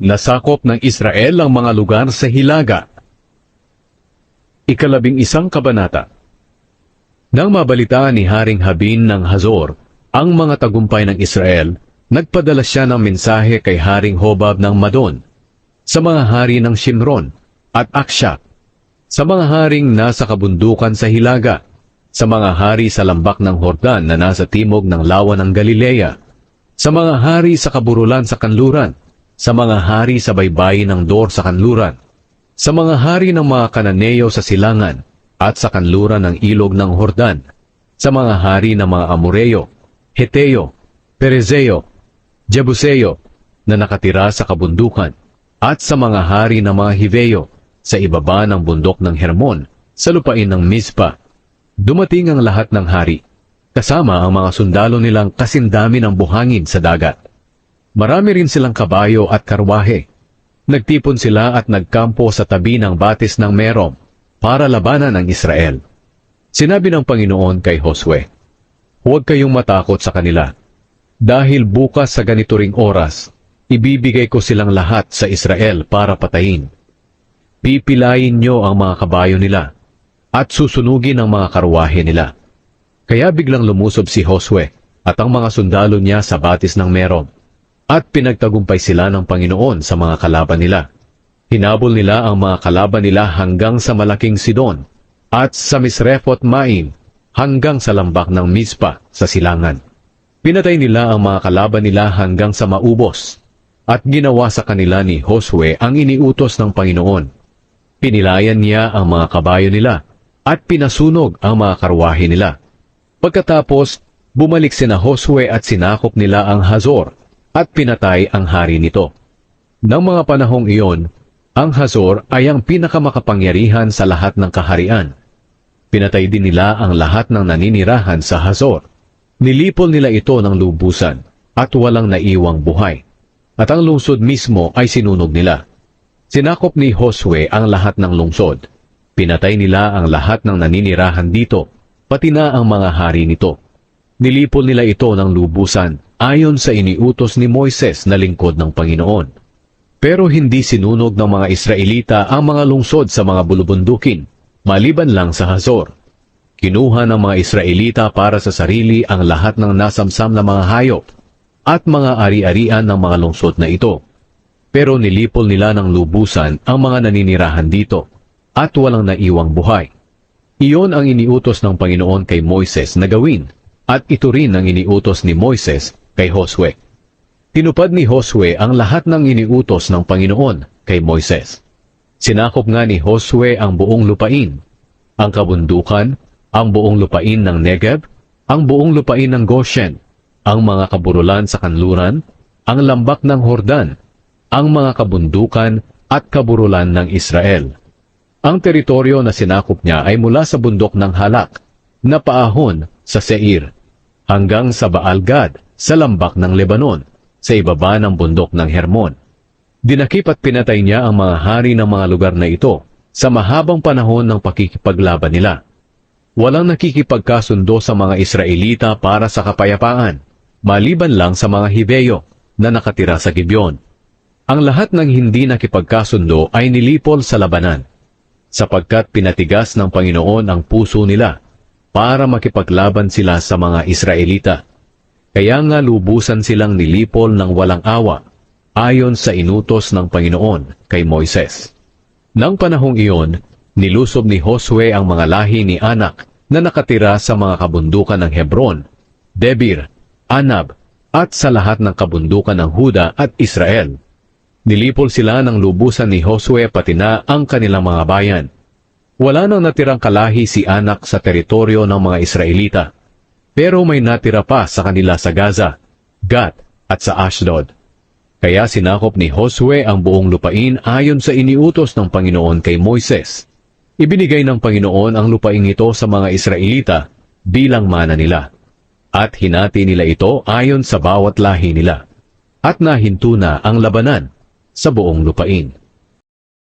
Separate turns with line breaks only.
Nasakop ng Israel ang mga lugar sa Hilaga. 11 kabanata. Nang mabalitaan ni Haring Habin ng Hazor ang mga tagumpay ng Israel, nagpadala siya ng mensahe kay Haring Hobab ng Madon, sa mga hari ng Shimron at Akshak, sa mga haring nasa kabundukan sa Hilaga, sa mga hari sa lambak ng Hordan na nasa timog ng lawa ng Galilea, sa mga hari sa kaburulan sa kanluran, sa mga hari sa baybayin ng Dor sa kanluran, sa mga hari ng mga Kananeo sa silangan at sa kanluran ng ilog ng Hordan, sa mga hari ng mga Amoreo, Heteo, Perezeo, Jebuseo na nakatira sa kabundukan, at sa mga hari ng mga Hiveo sa ibaba ng bundok ng Hermon sa lupain ng Mizpa. Dumating ang lahat ng hari, kasama ang mga sundalo nilang kasindami ng buhangin sa dagat. Marami rin silang kabayo at karwahe. Nagtipon sila at nagkampo sa tabi ng batis ng Merom para labanan ang Israel. Sinabi ng Panginoon kay Josue, "Huwag kayong matakot sa kanila, dahil bukas sa ganito ring oras, ibibigay ko silang lahat sa Israel para patayin. Pipilayin niyo ang mga kabayo nila at susunugin ang mga karwahe nila." Kaya biglang lumusob si Josue at ang mga sundalo niya sa batis ng Merom, at pinagtagumpay sila ng Panginoon sa mga kalaban nila. Hinabol nila ang mga kalaban nila hanggang sa malaking Sidon, at sa Misrefot Maim hanggang sa lambak ng Mizpa sa silangan. Pinatay nila ang mga kalaban nila hanggang sa maubos, at ginawa sa kanila ni Josue ang iniutos ng Panginoon. Pinilayan niya ang mga kabayo nila, at pinasunog ang mga karwahe nila. Pagkatapos, bumalik sina Josue at sinakop nila ang Hazor, at pinatay ang hari nito. Nang mga panahong iyon, ang Hazor ay ang pinakamakapangyarihan sa lahat ng kaharian. Pinatay din nila ang lahat ng naninirahan sa Hazor. Nilipol nila ito ng lubusan, at walang naiwang buhay. At ang lungsod mismo ay sinunog nila. Sinakop ni Josue ang lahat ng lungsod. Pinatay nila ang lahat ng naninirahan dito, pati na ang mga hari nito. Nilipol nila ito ng lubusan ayon sa iniutos ni Moises na lingkod ng Panginoon. Pero hindi sinunog ng mga Israelita ang mga lungsod sa mga bulubundukin, maliban lang sa Hazor. Kinuha ng mga Israelita para sa sarili ang lahat ng nasamsam na mga hayop at mga ari-arian ng mga lungsod na ito. Pero nilipol nila ng lubusan ang mga naninirahan dito, at walang naiwang buhay. Iyon ang iniutos ng Panginoon kay Moises na gawin, at ito rin ang iniutos ni Moises kay Josue. Tinupad ni Josue ang lahat ng iniutos ng Panginoon kay Moises. Sinakop nga ni Josue ang buong lupain, ang kabundukan, ang buong lupain ng Negeb, ang buong lupain ng Goshen, ang mga kaburulan sa kanluran, ang lambak ng Hordan, ang mga kabundukan at kaburulan ng Israel. Ang teritoryo na sinakop niya ay mula sa bundok ng Halak, na paahon sa Seir, hanggang sa Baal-Gad, sa lambak ng Lebanon, sa ibaba ng bundok ng Hermon. Dinakip at pinatay niya ang mga hari ng mga lugar na ito sa mahabang panahon ng pakikipaglaban nila. Walang nakikipagkasundo sa mga Israelita para sa kapayapaan, maliban lang sa mga Hiveo na nakatira sa Gibeon. Ang lahat ng hindi nakipagkasundo ay nilipol sa labanan, sapagkat pinatigas ng Panginoon ang puso nila para makipaglaban sila sa mga Israelita. Kaya nga lubusan silang nilipol ng walang awa, ayon sa inutos ng Panginoon kay Moises. Nang panahong iyon, nilusob ni Josue ang mga lahi ni Anak na nakatira sa mga kabundukan ng Hebron, Debir, Anab, at sa lahat ng kabundukan ng Huda at Israel. Nilipol sila ng lubusan ni Josue pati na ang kanilang mga bayan. Wala nang natirang kalahi si Anak sa teritoryo ng mga Israelita, pero may natira pa sa kanila sa Gaza, Gat, at sa Ashdod. Kaya sinakop ni Josue ang buong lupain ayon sa iniutos ng Panginoon kay Moises. Ibinigay ng Panginoon ang lupaing ito sa mga Israelita bilang mana nila, at hinati nila ito ayon sa bawat lahi nila, at nahinto na ang labanan sa buong lupain.